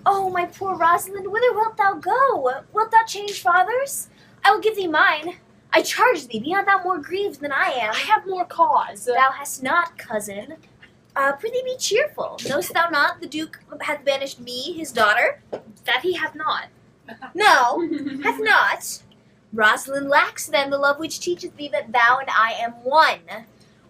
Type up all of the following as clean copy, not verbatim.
Oh, my poor Rosalind, whither wilt thou go? Wilt thou change fathers? I will give thee mine. I charge thee, be not thou more grieved than I am. I have more cause. Thou hast not, cousin. Prithee be cheerful. Knowest thou not the Duke hath banished me, his daughter? That he hath not. No, hath not. Rosalind lacks then the love which teacheth thee that thou and I am one.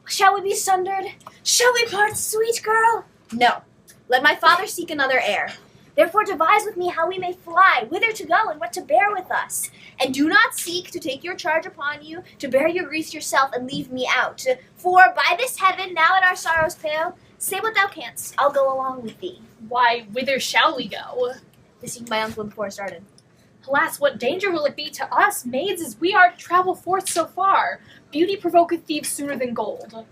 Shall we be sundered? Shall we part, sweet girl? No. Let my father seek another heir. Therefore devise with me how we may fly, whither to go, and what to bear with us. And do not seek to take your charge upon you, to bear your griefs yourself, and leave me out. For by this heaven, now that our sorrows pale, say what thou canst, I'll go along with thee. Why, whither shall we go? To seek my uncle before I started. Alas, what danger will it be to us, maids, as we are to travel forth so far? Beauty provoketh thieves sooner than gold.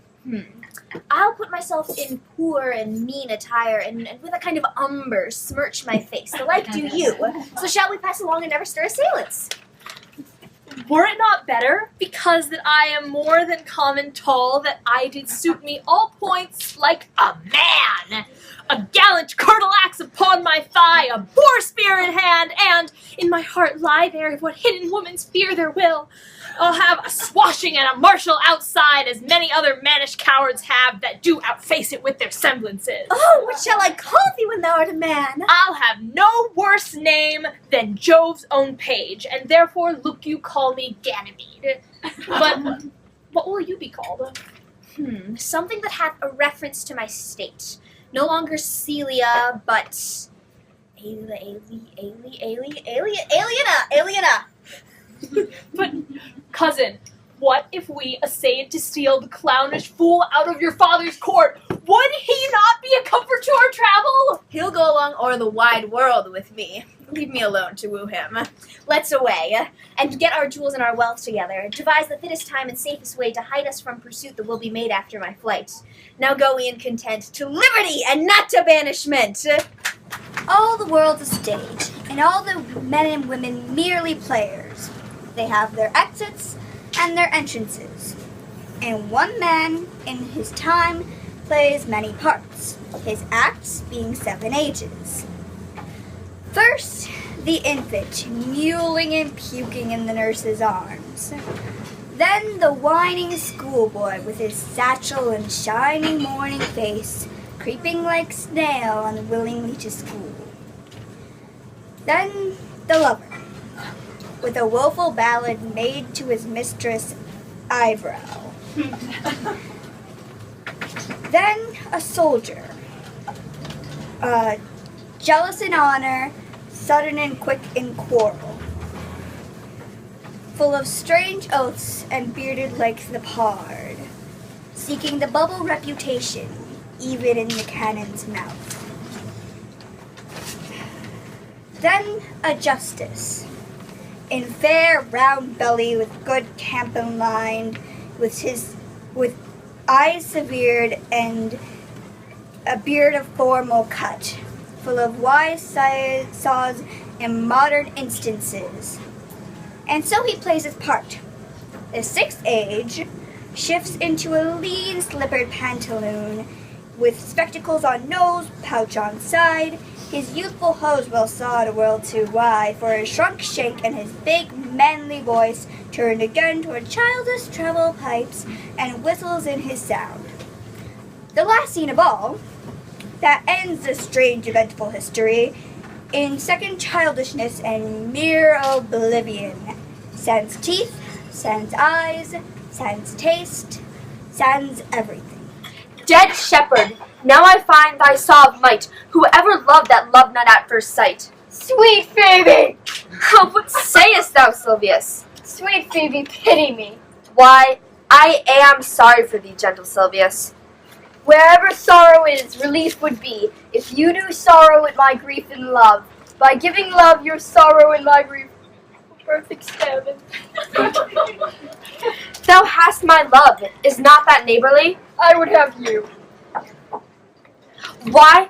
I'll put myself in poor and mean attire, and with a kind of umber smirch my face. The like do you. So shall we pass along and never stir assailants? Were it not better, because that I am more than common tall, that I did suit me all points like a man? A gallant curtal axe upon my thigh, a boar spear in hand, and in my heart lie there what hidden woman's fear there will. I'll have a swashing and a martial outside, as many other mannish cowards have that do outface it with their semblances. Oh, what shall I call thee when thou art a man? I'll have no worse name than Jove's own page, and therefore look you call me Ganymede. But what will you be called? Something that hath a reference to my state. No longer Celia, but Aliena. But, cousin, what if we essayed to steal the clownish fool out of your father's court? Would he not be a comfort to our travel? He'll go along o'er the wide world with me. Leave me alone to woo him. Let's away, and get our jewels and our wealth together. Devise the fittest time and safest way to hide us from pursuit that will be made after my flight. Now go we in content to liberty and not to banishment. All the world's a stage, and all the men and women merely players. They have their exits and their entrances. And one man, in his time, plays many parts, his acts being 7 ages. First, the infant, mewling and puking in the nurse's arms. Then the whining schoolboy with his satchel and shining morning face, creeping like snail unwillingly to school. Then the lover, with a woeful ballad made to his mistress' eyebrow. Then a soldier, jealous in honor, sudden and quick in quarrel, full of strange oaths and bearded like the pard, seeking the bubble reputation even in the cannon's mouth. Then a justice, in fair round belly with good campan lined, with eyes severed and a beard of formal cut, full of wise saws and modern instances. And so he plays his part. The 6th age shifts into a lean slippered pantaloon, with spectacles on nose, pouch on side, his youthful hose well sawed a world too wide for his shrunk shank and his big manly voice turned again toward childish treble pipes and whistles in his sound. The last scene of all, that ends this strange eventful history, in second childishness and mere oblivion. Sans teeth, sans eyes, sans taste, sans everything. Dead shepherd, now I find thy saw of might, who ever loved that loved not at first sight. Sweet Phoebe! What sayest thou, Silvius? Sweet Phoebe, pity me. Why, I am sorry for thee, gentle Silvius. Wherever sorrow is, relief would be, if you do sorrow at my grief and love, by giving love your sorrow and my grief. Perfect stabbing. Thou hast my love, is not that neighborly? I would have you. Why,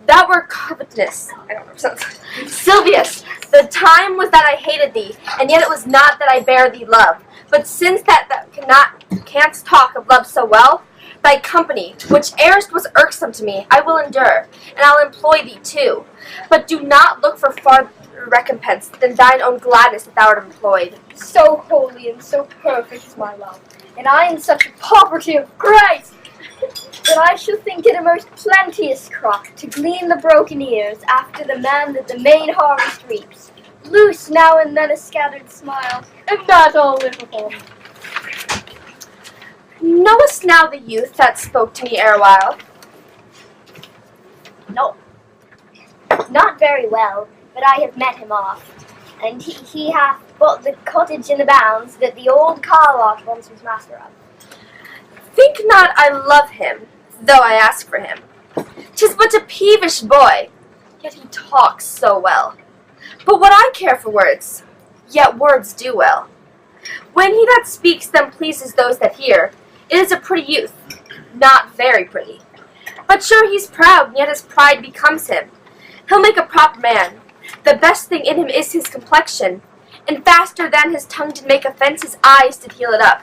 that were covetous. Silvius, the time was that I hated thee, and yet it was not that I bare thee love. But since that thou canst talk of love so well, Thy company, which erst was irksome to me, I will endure, and I'll employ thee too. But do not look for farther recompense than thine own gladness that thou art employed. So holy and so perfect is my love, and I in such a poverty of grace, that I shall think it a most plenteous crop to glean the broken ears after the man that the main harvest reaps. Loose now and then a scattered smile, and that all livable. Knowest now the youth that spoke to me erewhile? No, not very well, but I have met him oft, and he hath bought the cottage in the bounds that the old Carlock once was master of. Think not I love him, though I ask for him. 'Tis but a peevish boy, yet he talks so well. But what I care for words, yet words do well. When he that speaks them pleases those that hear, it is a pretty youth, not very pretty. But sure he's proud, and yet his pride becomes him. He'll make a proper man. The best thing in him is his complexion, and faster than his tongue did make offense, his eyes did heal it up.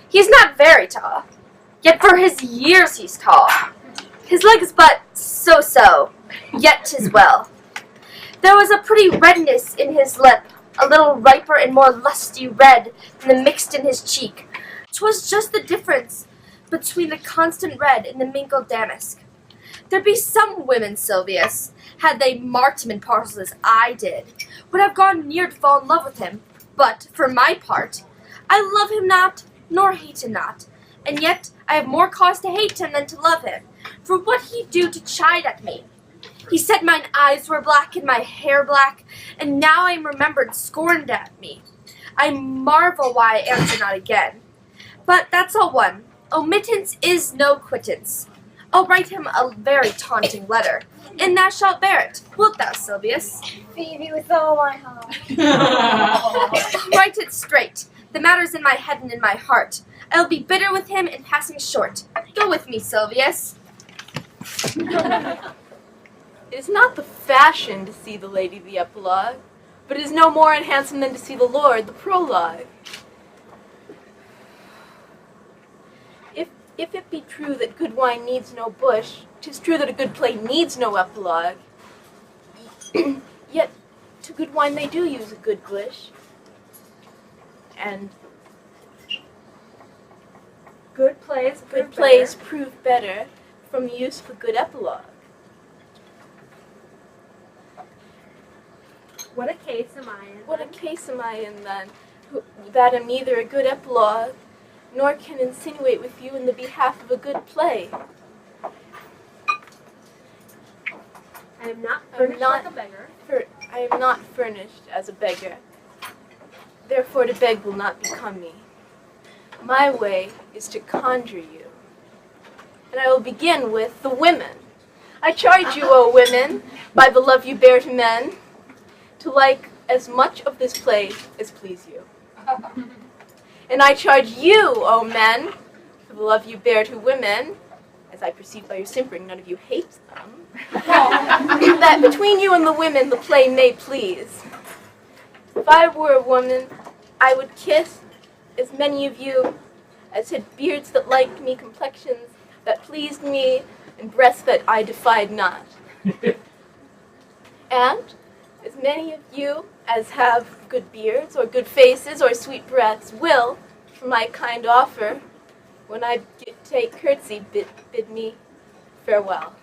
He's not very tall, yet for his years he's tall. His legs but so, yet 'tis well. There was a pretty redness in his lip, a little riper and more lusty red than the mixed in his cheek. 'Twas just the difference between the constant red and the mingled damask. There be some women, Silvius, had they marked him in parcels as I did, would have gone near to fall in love with him. But, for my part, I love him not, nor hate him not, and yet I have more cause to hate him than to love him, for what he do to chide at me. He said mine eyes were black and my hair black, and now I am remembered scorned at me. I marvel why I answer not again. But that's all one. Omittance is no quittance. I'll write him a very taunting letter, and thou shalt bear it. Wilt thou, Silvius? Phoebe with all my heart. Write it straight. The matter's in my head and in my heart. I'll be bitter with him and passing short. Go with me, Silvius. It is not the fashion to see the lady the epilogue, but it is no more handsome than to see the lord the prologue. If it be true that good wine needs no bush, 'tis true that a good play needs no epilogue. Yet to good wine they do use a good bush, and Good plays. good plays prove better from the use of a good epilogue. What a case am I in? What a case am I in then, that am neither a good epilogue, nor can insinuate with you in the behalf of a good play. I am not I'm furnished not- like a beggar. I am not furnished as a beggar. Therefore to beg will not become me. My way is to conjure you. And I will begin with the women. I charge you, O women, by the love you bear to men, to like as much of this play as please you. And I charge you, O men, for the love you bear to women, as I perceive by your simpering none of you hates them, that between you and the women the play may please. If I were a woman, I would kiss as many of you as had beards that liked me, complexions that pleased me, and breasts that I defied not. And as many of you as have good beards, or good faces, or sweet breaths, will, for my kind offer, when I take curtsy, bid me farewell.